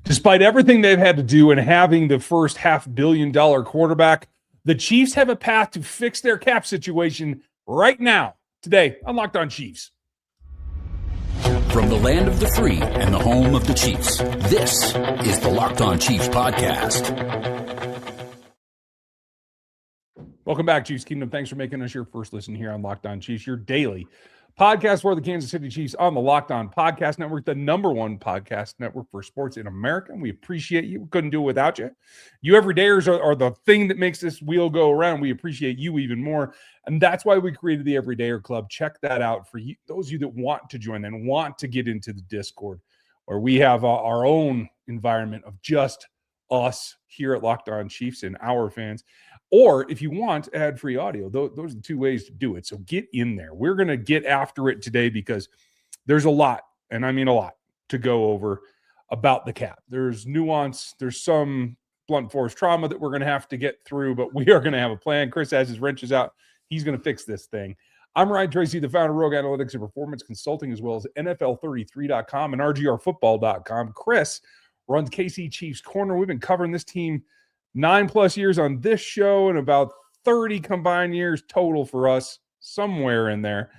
Despite everything they've had to do and having the first $500 million quarterback, the Chiefs have a path to fix their cap situation right now. Today on Locked On Chiefs. From the land of the free and the home of the Chiefs, this is the Locked On Chiefs podcast. Welcome back, Chiefs Kingdom. Thanks for making us your first listen here on Locked On Chiefs, your daily podcast for the Kansas City Chiefs on the Locked On Podcast Network, the #1 podcast network for sports in America. And we appreciate you. We couldn't do it without you. You everydayers are the thing that makes this wheel go around. We appreciate you even more. And that's why we created the Everydayer Club. Check that out for you, those of you that want to join and want to get into the Discord, where we have our own environment of just us here at Locked On Chiefs and our fans. Or if you want ad-free audio, those are the two ways to do it. So get in there. We're going to get after it today because there's a lot, and I mean a lot, to go over about the cap. There's nuance. There's some blunt force trauma that we're going to have to get through, but we are going to have a plan. Chris has his wrenches out. He's going to fix this thing. I'm Ryan Tracy, the founder of Rogue Analytics and Performance Consulting, as well as NFL33.com and RGRFootball.com. Chris runs KC Chiefs Corner. We've been covering this team 9+ years on this show and about 30 combined years total for us, somewhere in there.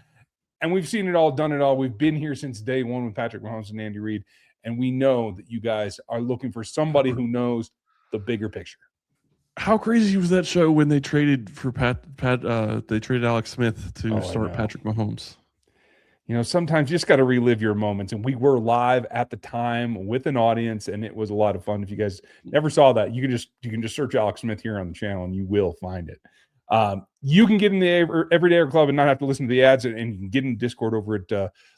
And we've seen it all, done it all. We've been here since day one with Patrick Mahomes and Andy Reid. And we know that you guys are looking for somebody who knows the bigger picture. How crazy was that show when they traded for they traded Alex Smith to start Patrick Mahomes? You know, sometimes you just got to relive your moments. And we were live at the time with an audience, and it was a lot of fun. If you guys never saw that, you can just search Alex Smith here on the channel, and you will find it. You can get in the Everydayer Club and not have to listen to the ads, and you can get in Discord over at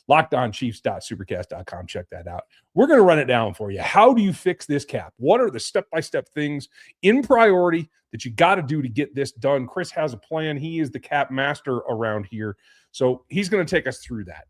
LockedOnChiefs.supercast.com. Check that out. We're going to run it down for you. How do you fix this cap? What are the step-by-step things in priority that you got to do to get this done? Chris has a plan. He is the cap master around here. So he's going to take us through that.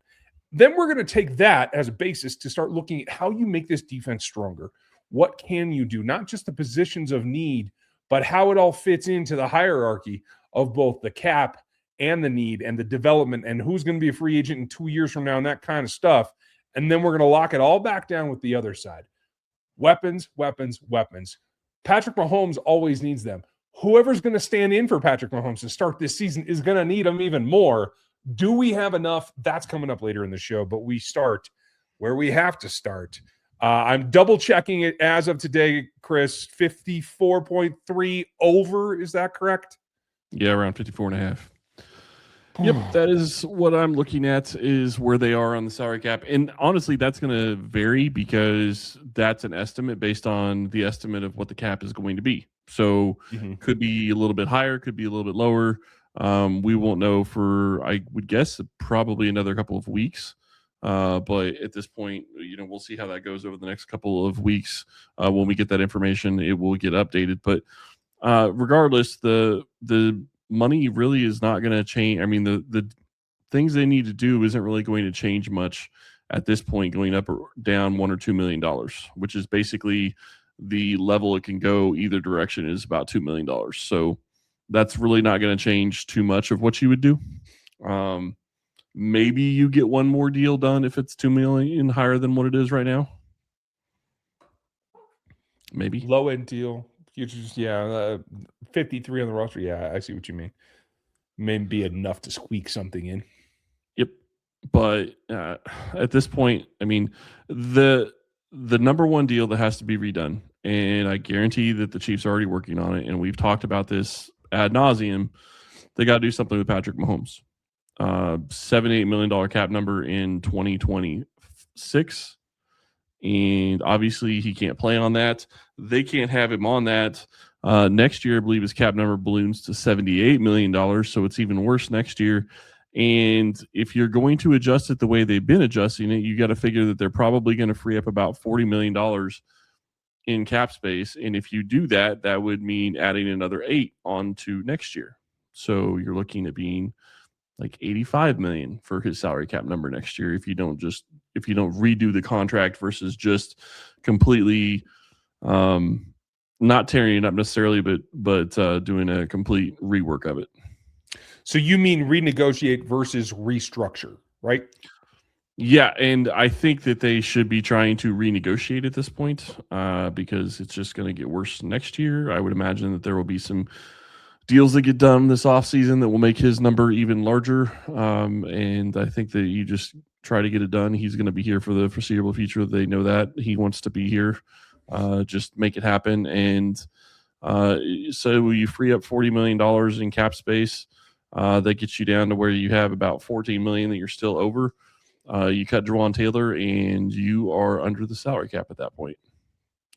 Then we're going to take that as a basis to start looking at how you make this defense stronger. What can you do? Not just the positions of need, but how it all fits into the hierarchy of both the cap and the need and the development and who's going to be a free agent in 2 years from now and that kind of stuff. And then we're going to lock it all back down with the other side. Weapons, weapons, weapons. Patrick Mahomes always needs them. Whoever's going to stand in for Patrick Mahomes to start this season is going to need them even more. Do we have enough? That's coming up later in the show, but we start where we have to start. I'm double checking it as of today, Chris. 54.3 over. Is that correct? Yeah, around 54.5. Yep, that is what I'm looking at, is where they are on the salary cap. And honestly, that's going to vary because that's an estimate based on the estimate of what the cap is going to be. So could be a little bit higher, could be a little bit lower. We won't know for, I would guess, probably another couple of weeks. But at this point, we'll see how that goes over the next couple of weeks. When we get that information, it will get updated. But regardless, the money really is not going to change. I mean, the things they need to do isn't really going to change much at this point, going up or down $1 or $2 million, which is basically the level it can go either direction, is about $2 million. So that's really not going to change too much of what you would do. Maybe you get one more deal done if it's $2 million higher than what it is right now. Maybe low end deal. Futures, 53 on the roster. Yeah, I see what you mean. Maybe enough to squeak something in. Yep. But at this point, I mean, the #1 deal that has to be redone, and I guarantee that the Chiefs are already working on it, and we've talked about this ad nauseum. They got to do something with Patrick Mahomes. $7-8 million cap number in 2026. And obviously he can't play on that. They can't have him on that. Next year, I believe his cap number balloons to $78 million. So it's even worse next year. And if you're going to adjust it the way they've been adjusting it, you got to figure that they're probably going to free up about $40 million in cap space. And if you do that, that would mean adding another 8 onto next year. So you're looking at being like $85 million for his salary cap number next year if you don't redo the contract versus just completely not tearing it up necessarily, but doing a complete rework of it. So you mean renegotiate versus restructure, right? Yeah, and I think that they should be trying to renegotiate at this point because it's just going to get worse next year. I would imagine that there will be some deals that get done this offseason that will make his number even larger. And I think that you just try to get it done. He's going to be here for the foreseeable future. They know that. He wants to be here. Just make it happen. And so you free up $40 million in cap space. That gets you down to where you have about $14 million that you're still over. You cut Jawaan Taylor, and you are under the salary cap at that point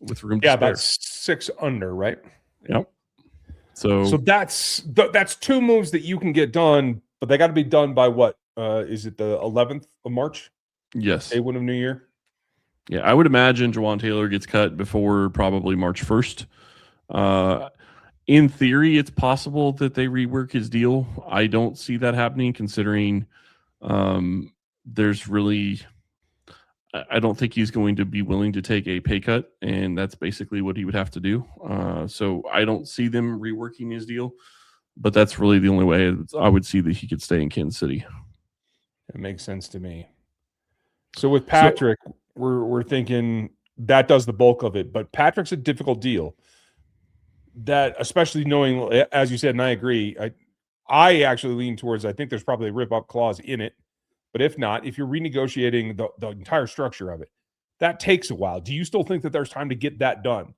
with room to spare. About 6 under, right? Yep. So that's 2 moves that you can get done, but they got to be done by what? Is it the 11th of March? Yes. Day 1 of New Year? Yeah, I would imagine Jawaan Taylor gets cut before probably March 1st. In theory, it's possible that they rework his deal. I don't see that happening considering there's really – I don't think he's going to be willing to take a pay cut, and that's basically what he would have to do. So I don't see them reworking his deal, but that's really the only way I would see that he could stay in Kansas City. It makes sense to me. So with Patrick, we're thinking that does the bulk of it, but Patrick's a difficult deal. That, especially knowing, as you said, and I agree, I actually lean towards, I think there's probably a rip-up clause in it. But if not, if you're renegotiating the entire structure of it, that takes a while. Do you still think that there's time to get that done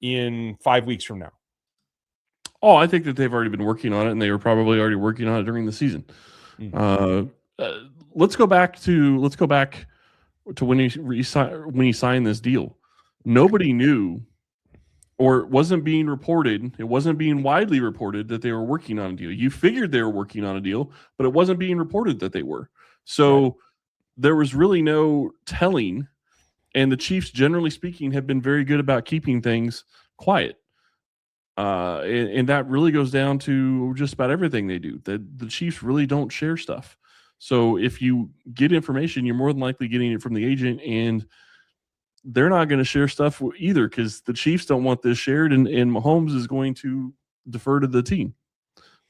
in 5 weeks from now? Oh, I think that they've already been working on it, and they were probably already working on it during the season. Let's go back to when he signed this deal. Nobody knew, or it wasn't being reported. It wasn't being widely reported that they were working on a deal. You figured they were working on a deal, but it wasn't being reported that they were. So there was really no telling, and the Chiefs, generally speaking, have been very good about keeping things quiet. And that really goes down to just about everything they do. The Chiefs really don't share stuff. So if you get information, you're more than likely getting it from the agent, and they're not going to share stuff either because the Chiefs don't want this shared, and Mahomes is going to defer to the team.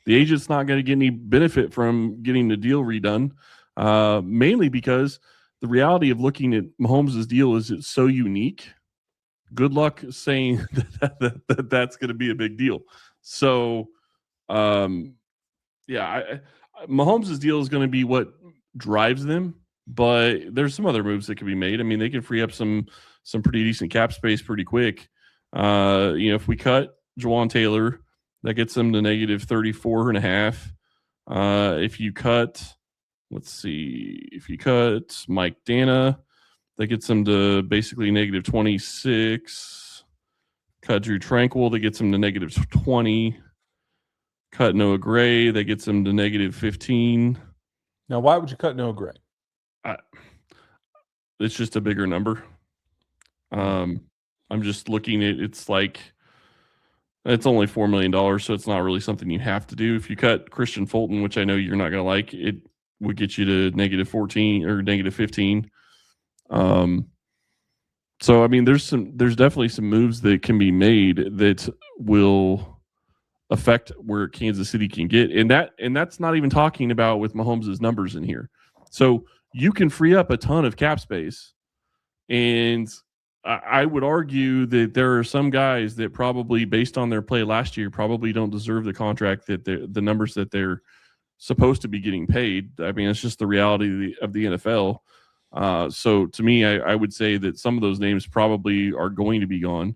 The agent's not going to get any benefit from getting the deal redone, mainly because the reality of looking at Mahomes' deal is it's so unique. Good luck saying that's going to be a big deal. So, Mahomes' deal is going to be what drives them, but there's some other moves that can be made. I mean, they can free up some pretty decent cap space pretty quick. If we cut Jawaan Taylor, that gets them to negative 34.5. If you cut Mike Danna, that gets them to basically negative 26. Cut Drew Tranquil, that gets them to negative 20. Cut Noah Gray, that gets them to negative 15. Now, why would you cut Noah Gray? It's just a bigger number. I'm just looking at it's like it's only $4 million, so it's not really something you have to do. If you cut Christian Fulton, which I know you're not going to like, it would get you to negative 14 or negative 15. So I mean, there's definitely some moves that can be made that will affect where Kansas City can get, and that's not even talking about with Mahomes' numbers in here. So you can free up a ton of cap space, and I would argue that there are some guys that probably, based on their play last year, probably don't deserve the contract that the numbers that they're supposed to be getting paid. I mean, it's just the reality of the NFL. So to me, I would say that some of those names probably are going to be gone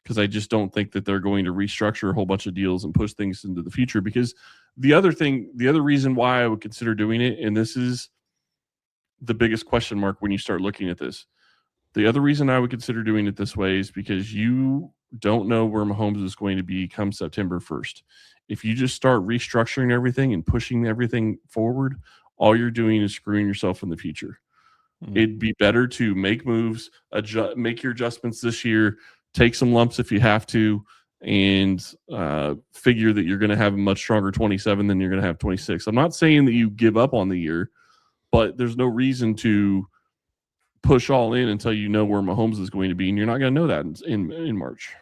because I just don't think that they're going to restructure a whole bunch of deals and push things into the future. Because the other reason why I would consider doing it, and this is the biggest question mark when you start looking at this, the other reason I would consider doing it this way is because you don't know where Mahomes is going to be come September 1st. If you just start restructuring everything and pushing everything forward, all you're doing is screwing yourself in the future. It'd be better to make moves, make your adjustments this year, take some lumps if you have to, and figure that you're going to have a much stronger 27 than you're going to have 26. I'm not saying that you give up on the year, but there's no reason to push all in until you know where Mahomes is going to be, and you're not going to know that in March.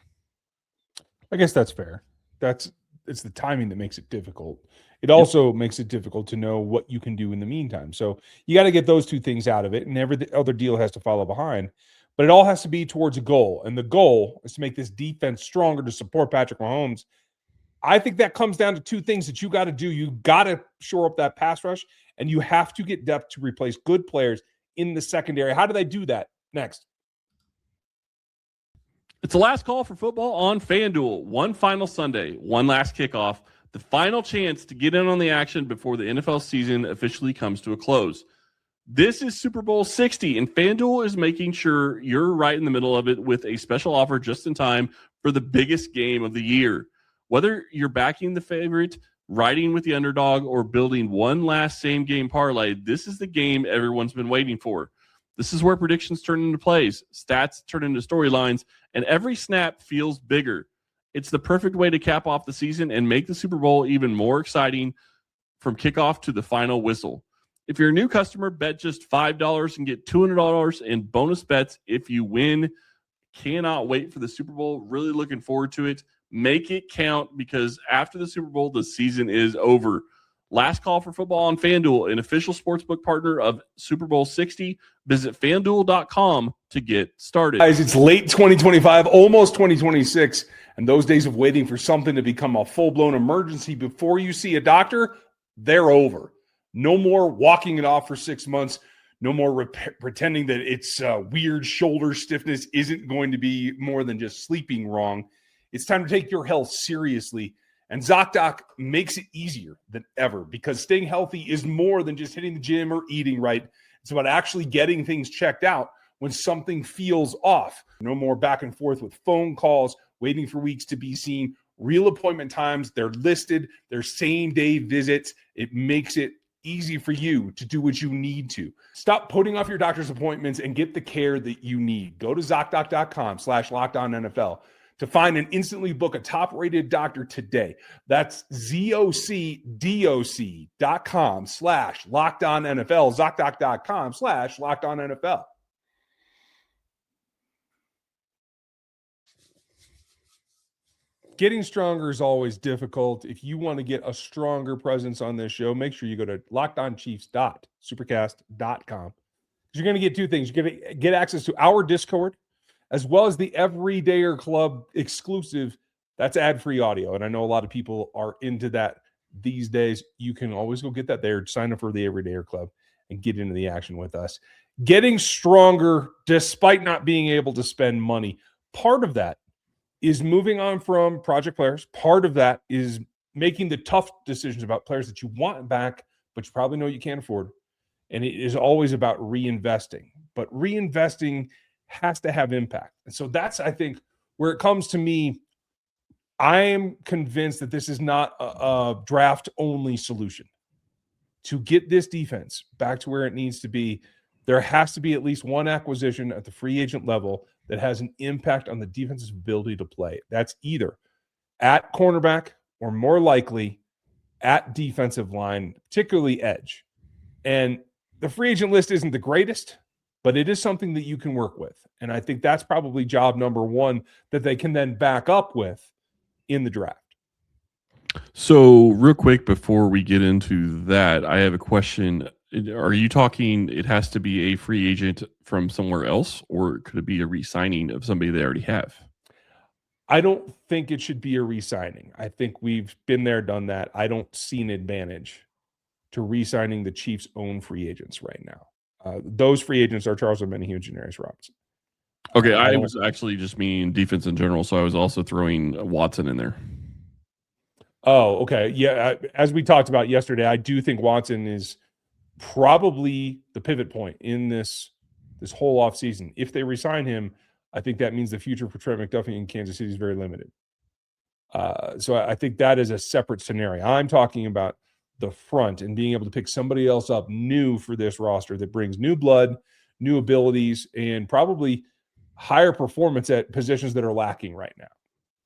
I guess that's fair. It's the timing that makes it difficult. It also makes it difficult to know what you can do in the meantime. So you got to get those two things out of it, and every other deal has to follow behind. But it all has to be towards a goal, and the goal is to make this defense stronger to support Patrick Mahomes. I think that comes down to two things that you got to do. You got to shore up that pass rush, and you have to get depth to replace good players in the secondary. How do they do that? Next. It's the last call for football on FanDuel. One final Sunday, one last kickoff, the final chance to get in on the action before the NFL season officially comes to a close. This is Super Bowl 60, and FanDuel is making sure you're right in the middle of it with a special offer just in time for the biggest game of the year. Whether you're backing the favorite, riding with the underdog, or building one last same-game parlay, this is the game everyone's been waiting for. This is where predictions turn into plays, stats turn into storylines, and every snap feels bigger. It's the perfect way to cap off the season and make the Super Bowl even more exciting from kickoff to the final whistle. If you're a new customer, bet just $5 and get $200 in bonus bets if you win. Cannot wait for the Super Bowl. Really looking forward to it. Make it count, because after the Super Bowl, the season is over. Last call for football on FanDuel, an official sportsbook partner of Super Bowl 60. Visit FanDuel.com to get started. Guys, it's late 2025, almost 2026, and those days of waiting for something to become a full-blown emergency before you see a doctor, they're over. No more walking it off for 6 months. No more pretending that it's weird shoulder stiffness isn't going to be more than just sleeping wrong. It's time to take your health seriously. And ZocDoc makes it easier than ever, because staying healthy is more than just hitting the gym or eating right. It's about actually getting things checked out when something feels off. No more back and forth with phone calls, waiting for weeks to be seen. Real appointment times, they're listed, they're same-day visits. It makes it easy for you to do what you need to. Stop putting off your doctor's appointments and get the care that you need. Go to ZocDoc.com/LockedOnNFL to find and instantly book a top-rated doctor today. That's ZocDoc.com/LockedOnNFL, ZocDoc.com/LockedOnNFL. Getting stronger is always difficult. If you want to get a stronger presence on this show, make sure you go to LockedOnChiefs.supercast.com. You're going to get two things. You're going to get access to our Discord, as well as the Everydayer Club exclusive. That's ad-free audio, and I know a lot of people are into that these days. You can always go get that there. Sign up for the Everydayer Club and get into the action with us. Getting stronger despite not being able to spend money. Part of that is moving on from project players. Part of that is making the tough decisions about players that you want back, but you probably know you can't afford. And it is always about reinvesting. But reinvesting has to have impact. And so that's, I think, where it comes to me. I am convinced that this is not a draft-only solution. To get this defense back to where it needs to be, there has to be at least one acquisition at the free agent level that has an impact on the defense's ability to play. That's either at cornerback or, more likely, at defensive line, particularly edge. And the free agent list isn't the greatest, but it is something that you can work with. And I think that's probably job number one that they can then back up with in the draft. So real quick before we get into that, I have a question. Are you talking it has to be a free agent from somewhere else, or could it be a re-signing of somebody they already have? I don't think it should be a re-signing. I think we've been there, done that. I don't see an advantage to re-signing the Chiefs' own free agents right now. Those free agents are Charles Omenihu and Janarius Robinson. Okay, I was actually just meaning defense in general, so I was also throwing Watson in there. Oh, okay. Yeah, as we talked about yesterday, I do think Watson is probably the pivot point in this whole offseason. If they re-sign him, I think that means the future for Trent McDuffie in Kansas City is very limited. So I think that is a separate scenario. I'm talking about the front and being able to pick somebody else up new for this roster that brings new blood, new abilities, and probably higher performance at positions that are lacking right now.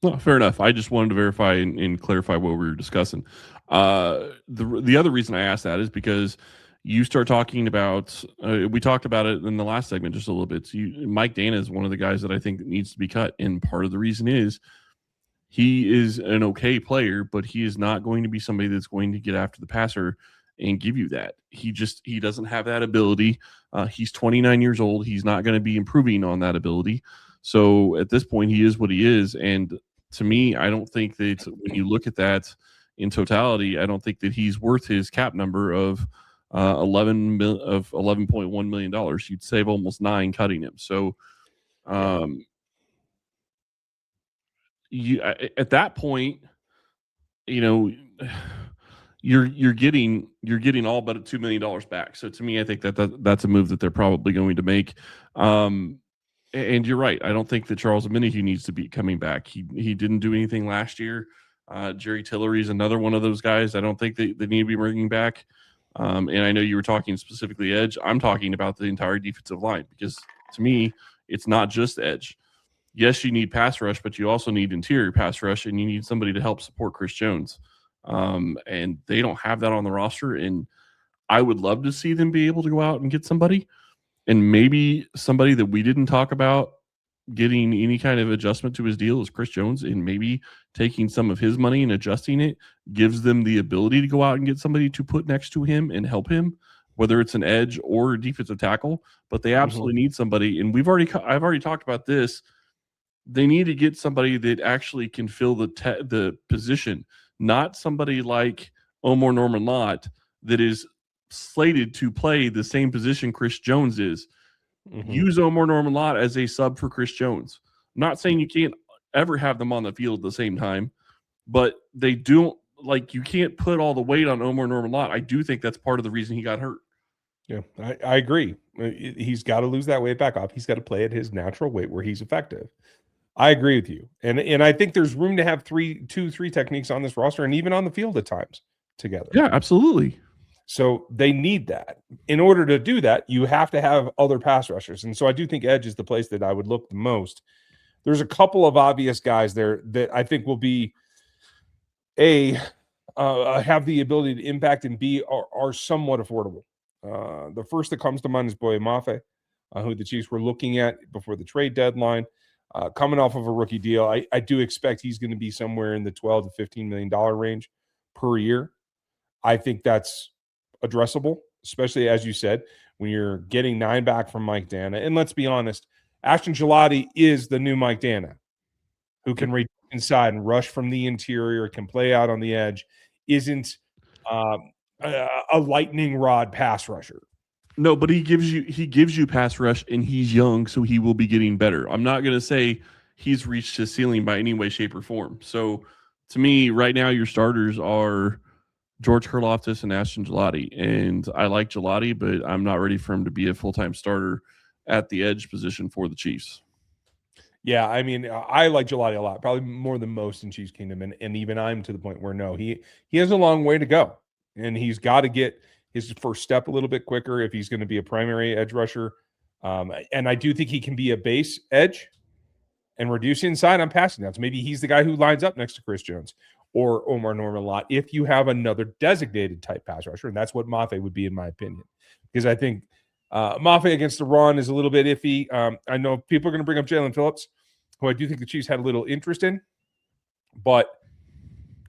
Well, fair enough. I just wanted to verify and clarify what we were discussing. The other reason I asked that is because you start talking about, we talked about it in the last segment just a little bit. So Mike Danna is one of the guys that I think needs to be cut. And part of the reason is he is an okay player, but he is not going to be somebody that's going to get after the passer and give you that. He doesn't have that ability. He's 29 years old. He's not going to be improving on that ability. So at this point, he is what he is. And to me, I don't think that when you look at that in totality, I don't think that he's worth his cap number of $11.1 million. You'd save almost $9 million cutting him. So at that point, you're getting all but $2 million back. So to me, I think that's a move that they're probably going to make. And you're right. I don't think that Charles Omenihu needs to be coming back. He didn't do anything last year. Jerry Tillery is another one of those guys. I don't think they need to be bringing back. And I know you were talking specifically edge. I'm talking about the entire defensive line, because to me, it's not just edge. Yes, you need pass rush, but you also need interior pass rush, and you need somebody to help support Chris Jones. And they don't have that on the roster. And I would love to see them be able to go out and get somebody, and maybe somebody that we didn't talk about getting any kind of adjustment to his deal is Chris Jones, and maybe taking some of his money and adjusting it gives them the ability to go out and get somebody to put next to him and help him, whether it's an edge or a defensive tackle. But they absolutely need somebody. And I've already talked about this. They need to get somebody that actually can fill the position, not somebody like Omar Norman Lott that is slated to play the same position Chris Jones is. Use Omar Norman Lott as a sub for Chris Jones. I'm not saying you can't ever have them on the field at the same time, but they don't, you can't put all the weight on Omar Norman Lott. I do think that's part of the reason he got hurt. Yeah, I agree. He's got to lose that weight back off. He's got to play at his natural weight where he's effective. I agree with you. And I think there's room to have three techniques on this roster and even on the field at times together. Yeah, absolutely. So they need that. In order to do that, you have to have other pass rushers. And so I do think edge is the place that I would look the most. There's a couple of obvious guys there that I think will be have the ability to impact, and B, are somewhat affordable. The first that comes to mind is Boye Mafe, who the Chiefs were looking at before the trade deadline. Coming off of a rookie deal, I do expect he's going to be somewhere in the $12 to $15 million range per year. I think that's addressable, especially, as you said, when you're getting 9 back from Mike Danna. And let's be honest, Ashton Gillotte is the new Mike Danna, who can reach inside and rush from the interior, can play out on the edge, isn't a lightning rod pass rusher. No, but he gives you pass rush, and he's young, so he will be getting better. I'm not going to say he's reached his ceiling by any way, shape, or form. So to me, right now, your starters are George Karlaftis and Ashton Gillotte. And I like Gillotte, but I'm not ready for him to be a full-time starter at the edge position for the Chiefs. Yeah, I mean, I like Gillotte a lot, probably more than most in Chiefs Kingdom. And even I'm to the point where, no, he has a long way to go. And he's got to get his first step a little bit quicker if he's going to be a primary edge rusher. And I do think he can be a base edge and reduce inside on passing downs. Maybe he's the guy who lines up next to Chris Jones or Omar Norman Lott if you have another designated type pass rusher. And that's what Mafe would be, in my opinion. Because I think Mafe against the run is a little bit iffy. I know people are going to bring up Jalen Phillips, who I do think the Chiefs had a little interest in. But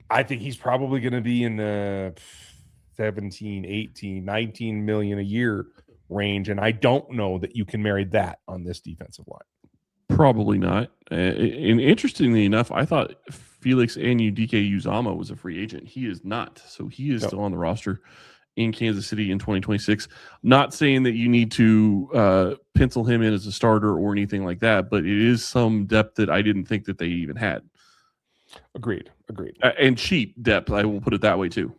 I think he's probably going to be in the 17, 18, 19 million a year range. And I don't know that you can marry that on this defensive line. Probably not. And interestingly enough, I thought Felix Anudike-Uzomah was a free agent. He is not. So he is still on the roster in Kansas City in 2026. Not saying that you need to pencil him in as a starter or anything like that, but it is some depth that I didn't think that they even had. Agreed. And cheap depth, I will put it that way too.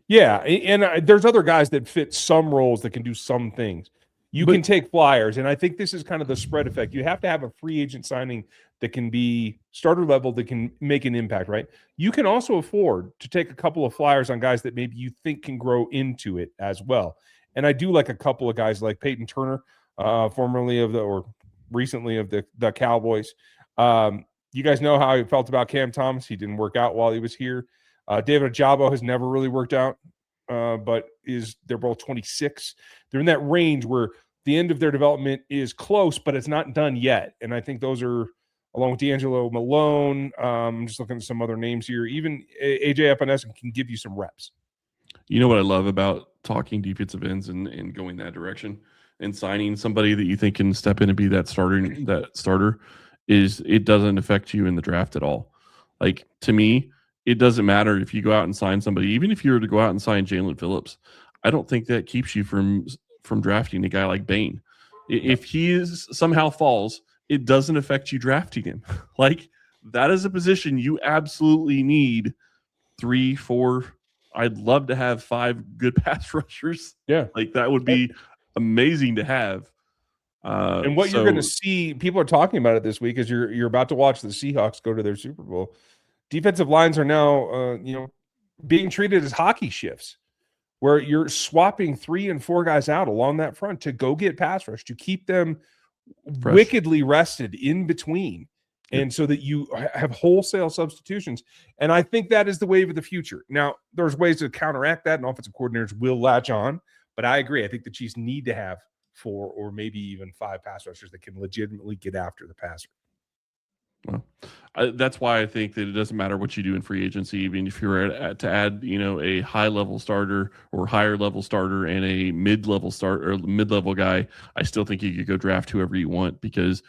Yeah, and there's other guys that fit some roles that can do some things. You can take flyers, and I think this is kind of the spread effect. You have to have a free agent signing that can be starter level, that can make an impact, right? You can also afford to take a couple of flyers on guys that maybe you think can grow into it as well. And I do like a couple of guys like Peyton Turner, formerly of recently of the Cowboys. You guys know how I felt about Cam Thomas. He didn't work out while he was here. David Ajabo has never really worked out, but they're both 26. They're in that range where the end of their development is close, but it's not done yet. And I think those are along with D'Angelo Malone. Just looking at some other names here. Even AJ Epinesa can give you some reps. You know what I love about talking defensive ends and going that direction and signing somebody that you think can step in and be that starter is it doesn't affect you in the draft at all. Like, to me, it doesn't matter if you go out and sign somebody, even if you were to go out and sign Jalen Phillips. I don't think that keeps you from drafting a guy like Bain. If he somehow falls, it doesn't affect you drafting him. Like, that is a position you absolutely need 3, 4. I'd love to have 5 good pass rushers. Yeah. Like, that would be amazing to have. And what you're going to see, people are talking about it this week, is you're about to watch the Seahawks go to their Super Bowl. Defensive lines are now, being treated as hockey shifts, where you're swapping 3 and 4 guys out along that front to go get pass rush, to keep them fresh, wickedly rested in between. And so that you have wholesale substitutions. And I think that is the wave of the future. Now, there's ways to counteract that, and offensive coordinators will latch on. But I agree. I think the Chiefs need to have 4 or maybe even 5 pass rushers that can legitimately get after the passer. Well, that's why I think that it doesn't matter what you do in free agency, even if you're to add, a high-level starter or higher-level starter and a mid-level starter or mid-level guy. I still think you could go draft whoever you want, because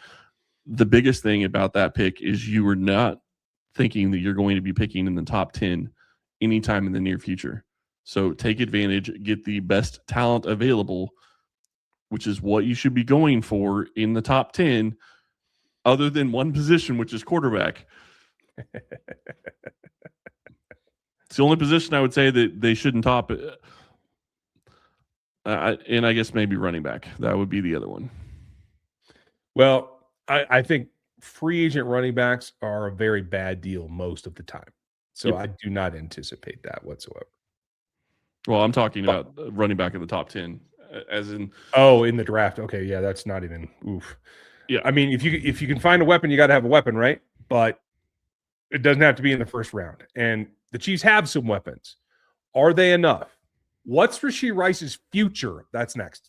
the biggest thing about that pick is you are not thinking that you're going to be picking in the top 10 anytime in the near future. So take advantage, get the best talent available, which is what you should be going for in the top 10, other than one position, which is quarterback. It's the only position I would say that they shouldn't top it. And I guess maybe running back. That would be the other one. Well, I think free agent running backs are a very bad deal most of the time. So I do not anticipate that whatsoever. Well, I'm talking about running back in the top 10, as in. Oh, in the draft. Okay, yeah, that's not even. Oof. Yeah, I mean, if you can find a weapon, you got to have a weapon, right? But it doesn't have to be in the first round. And the Chiefs have some weapons. Are they enough? What's Rashee Rice's future? That's next.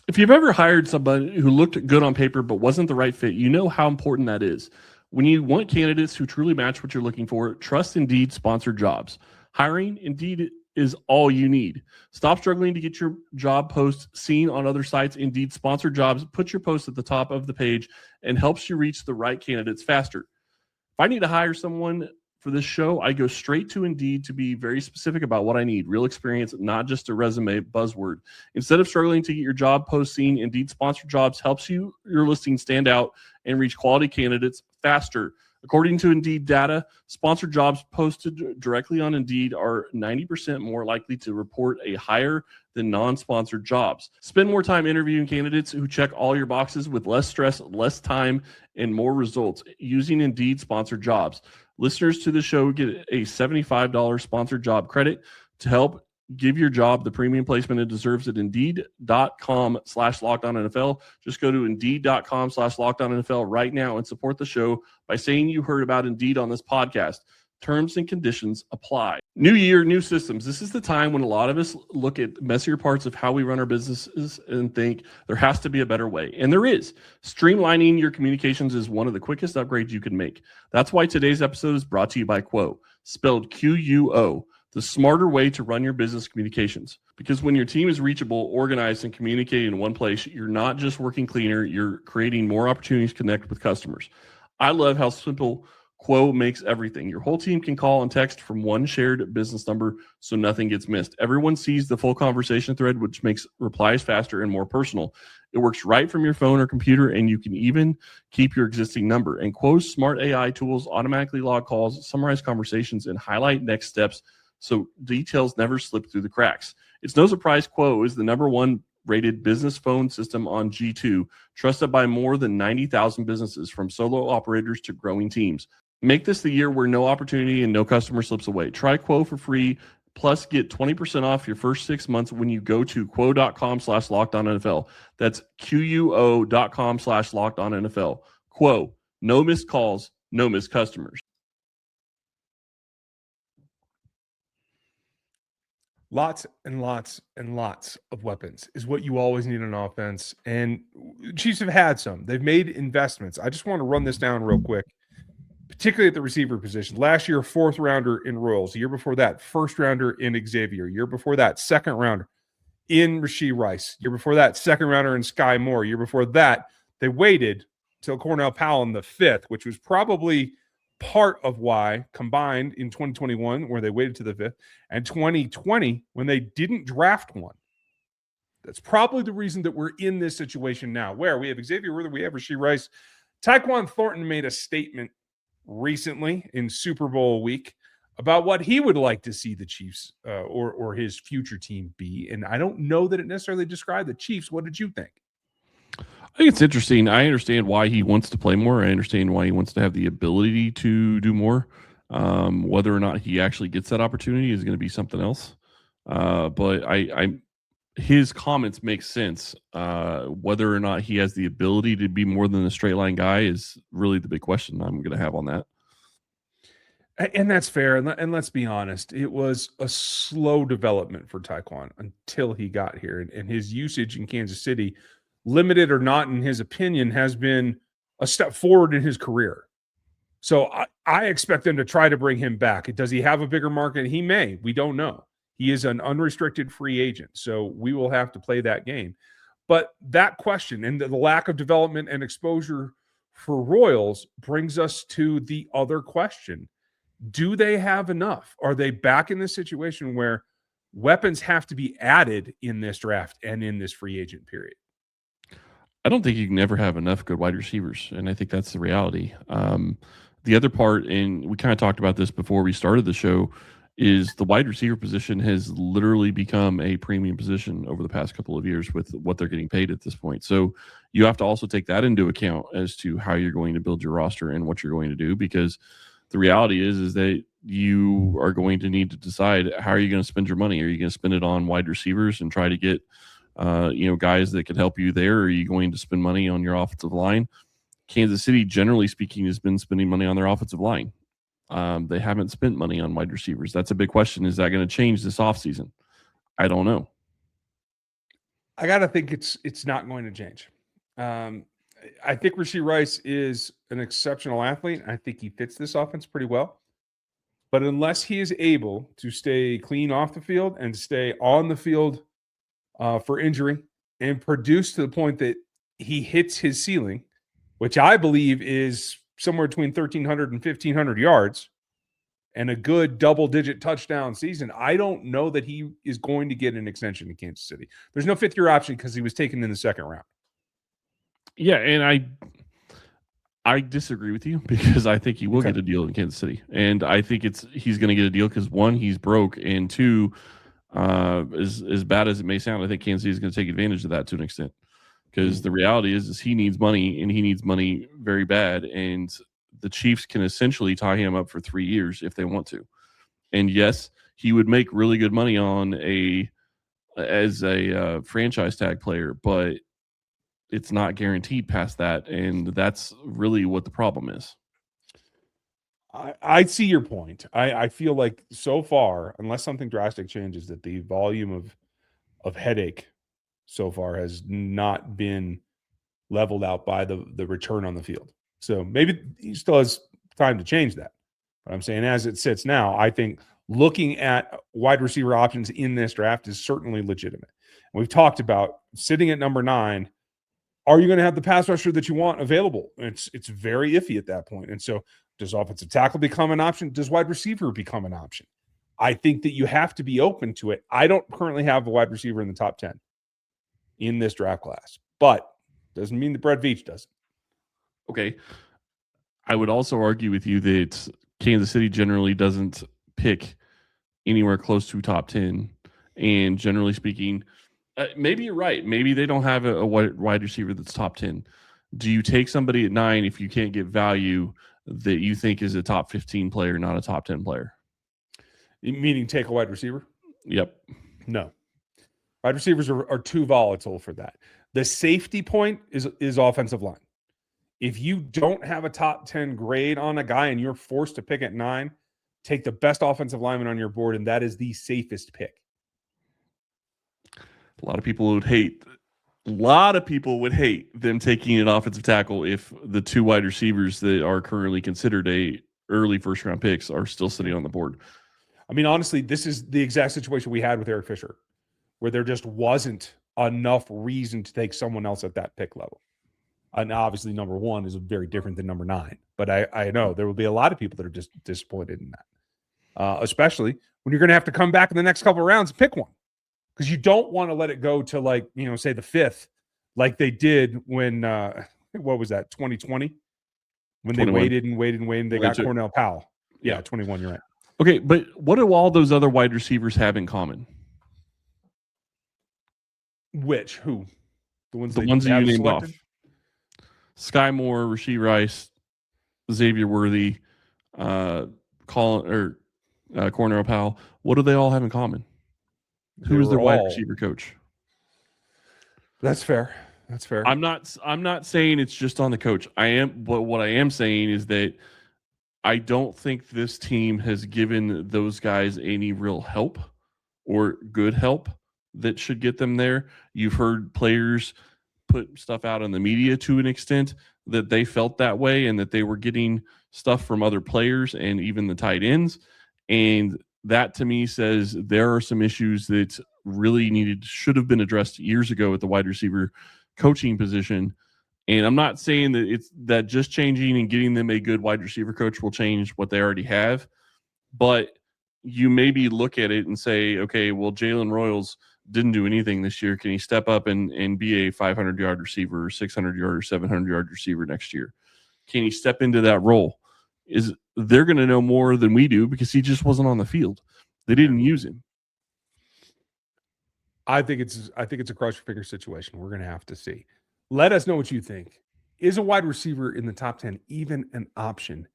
If you've ever hired somebody who looked good on paper but wasn't the right fit, you know how important that is. When you want candidates who truly match what you're looking for, trust Indeed sponsored jobs. Hiring Indeed is all you need. Stop struggling to get your job post seen on other sites. Indeed sponsored jobs put your post at the top of the page and helps you reach the right candidates faster. If I need to hire someone for this show, I go straight to Indeed to be very specific about what I need. Real experience, not just a resume buzzword. Instead of struggling to get your job post seen, Indeed sponsored jobs helps your listing stand out and reach quality candidates faster. According to Indeed data, sponsored jobs posted directly on Indeed are 90% more likely to report a higher than non-sponsored jobs. Spend more time interviewing candidates who check all your boxes with less stress, less time, and more results using Indeed sponsored jobs. Listeners to the show get a $75 sponsored job credit to help give your job the premium placement it deserves at Indeed.com/LockedOnNFL. Just go to Indeed.com/LockedOnNFL right now and support the show by saying you heard about Indeed on this podcast. Terms and conditions apply. New year, new systems. This is the time when a lot of us look at messier parts of how we run our businesses and think there has to be a better way. And there is. Streamlining your communications is one of the quickest upgrades you can make. That's why today's episode is brought to you by Quo, spelled Quo, the smarter way to run your business communications. Because when your team is reachable, organized, and communicating in one place, you're not just working cleaner, you're creating more opportunities to connect with customers. I love how simple Quo makes everything. Your whole team can call and text from one shared business number so nothing gets missed. Everyone sees the full conversation thread, which makes replies faster and more personal. It works right from your phone or computer, and you can even keep your existing number. And Quo's smart AI tools automatically log calls, summarize conversations, and highlight next steps so details never slip through the cracks. It's no surprise Quo is the #1 rated business phone system on G2, trusted by more than 90,000 businesses, from solo operators to growing teams. Make this the year where no opportunity and no customer slips away. Try Quo for free, plus get 20% off your first 6 months when you go to quo.com/LockedOnNFL. That's QUO.com/LockedOnNFL. Quo, no missed calls, no missed customers. Lots and lots and lots of weapons is what you always need on offense. And Chiefs have had some. They've made investments. I just want to run this down real quick, particularly at the receiver position. Last year, 4th rounder in Royals. The year before that, 1st rounder in Xavier. Year before that, 2nd rounder in Rashee Rice. Year before that, 2nd rounder in Sky Moore. Year before that, they waited till Cornell Powell in the 5th, which was probably part of why combined in 2021, where they waited to the 5th, and 2020, when they didn't draft one. That's probably the reason that we're in this situation now, where we have Xavier Worthy, we have Rashee Rice. Tyquan Thornton made a statement recently in Super Bowl week about what he would like to see the Chiefs or his future team be. And I don't know that it necessarily described the Chiefs. What did you think? I think it's interesting. I understand why he wants to play more. I understand why he wants to have the ability to do more. Whether or not he actually gets that opportunity is going to be something else. But his comments make sense. Whether or not he has the ability to be more than a straight line guy is really the big question I'm going to have on that. And that's fair. And let's be honest, it was a slow development for Tyquan until he got here. And his usage in Kansas City, limited or not in his opinion, has been a step forward in his career. So I expect them to try to bring him back. Does he have a bigger market? He may. We don't know. He is an unrestricted free agent. So we will have to play that game. But that question and the lack of development and exposure for Royals brings us to the other question. Do they have enough? Are they back in this situation where weapons have to be added in this draft and in this free agent period? I don't think you can never have enough good wide receivers, and I think that's the reality. The other part, and we kind of talked about this before we started the show, is the wide receiver position has literally become a premium position over the past couple of years with what they're getting paid at this point. So you have to also take that into account as to how you're going to build your roster and what you're going to do, because the reality is that you are going to need to decide how are you going to spend your money. Are you going to spend it on wide receivers and try to get guys that can help you there? Or are you going to spend money on your offensive line? Kansas City, generally speaking, has been spending money on their offensive line. They haven't spent money on wide receivers. That's a big question. Is that going to change this offseason? I don't know. I got to think it's not going to change. I think Rashee Rice is an exceptional athlete. I think he fits this offense pretty well. But unless he is able to stay clean off the field and stay on the field for injury and produce to the point that he hits his ceiling, which I believe is somewhere between 1,300 and 1,500 yards and a good double-digit touchdown season, I don't know that he is going to get an extension in Kansas City. There's no fifth-year option because he was taken in the 2nd round. Yeah, and I disagree with you because I think he will get a deal in Kansas City. And I think he's going to get a deal because, one, he's broke, and two, as bad as it may sound, I think Kansas City is going to take advantage of that to an extent. Because the reality is he needs money, and he needs money very bad. And the Chiefs can essentially tie him up for 3 years if they want to. And yes, he would make really good money as a franchise tag player, but it's not guaranteed past that. And that's really what the problem is. I see your point. I feel like so far, unless something drastic changes, that the volume of headache so far has not been leveled out by the return on the field. So maybe he still has time to change that. But I'm saying as it sits now, I think looking at wide receiver options in this draft is certainly legitimate. And we've talked about sitting at number 9. Are you going to have the pass rusher that you want available? It's very iffy at that point. And so does offensive tackle become an option? Does wide receiver become an option? I think that you have to be open to it. I don't currently have a wide receiver in the top 10 in this draft class, but doesn't mean that Brett Veach doesn't. Okay. I would also argue with you that Kansas City generally doesn't pick anywhere close to top 10. And generally speaking, maybe you're right. Maybe they don't have a wide receiver that's top 10. Do you take somebody at 9 if you can't get value that you think is a top 15 player, not a top 10 player? Meaning take a wide receiver? Yep. No. Wide receivers are too volatile for that. The safety point is offensive line. If you don't have a top 10 grade on a guy and you're forced to pick at 9, take the best offensive lineman on your board, and that is the safest pick. A lot of people would hate them taking an offensive tackle if the 2 wide receivers that are currently considered a early first round picks are still sitting on the board. I mean, honestly, this is the exact situation we had with Eric Fisher, where there just wasn't enough reason to take someone else at that pick level. And obviously, number 1 is very different than number 9. But I know there will be a lot of people that are just disappointed in that, especially when you're going to have to come back in the next couple of rounds and pick one, because you don't want to let it go to, like, say the 5th, like they did when what was that, 2020, when 21. they waited and waited and waited. They got Cornell Powell. Yeah, 21. You're right. Okay, but what do all those other wide receivers have in common? Which? Who? The ones that you named off. Sky Moore, Rashee Rice, Xavier Worthy, Cornell Powell. What do they all have in common? Who is their wide receiver coach? That's fair. I'm not saying it's just on the coach. But what I am saying is that I don't think this team has given those guys any real help or good help that should get them there. You've heard players put stuff out in the media to an extent that they felt that way and that they were getting stuff from other players and even the tight ends. And that to me says there are some issues that really should have been addressed years ago at the wide receiver coaching position. And I'm not saying that it's that just changing and getting them a good wide receiver coach will change what they already have, but you maybe look at it and say, okay, well, Jalen Royals didn't do anything this year. Can he step up and be a 500-yard receiver or 600-yard or 700-yard receiver next year? Can he step into that role? They're going to know more than we do because he just wasn't on the field. They didn't use him. I think it's a cross your finger situation. We're going to have to see. Let us know what you think. Is a wide receiver in the top 10 even an option?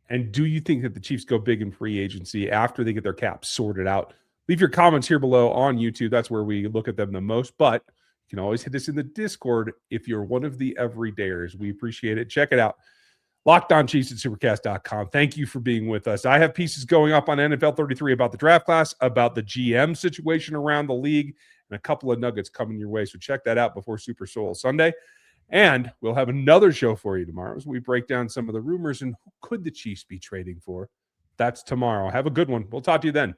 And do you think that the Chiefs go big in free agency after they get their cap sorted out? Leave your comments here below on YouTube. That's where we look at them the most. But you can always hit us in the Discord if you're one of the everydayers. We appreciate it. Check it out. LockedOnChiefs at supercast.com. Thank you for being with us. I have pieces going up on NFL 33 about the draft class, about the GM situation around the league, and a couple of nuggets coming your way. So check that out before Super Soul Sunday. And we'll have another show for you tomorrow as we break down some of the rumors and who could the Chiefs be trading for. That's tomorrow. Have a good one. We'll talk to you then.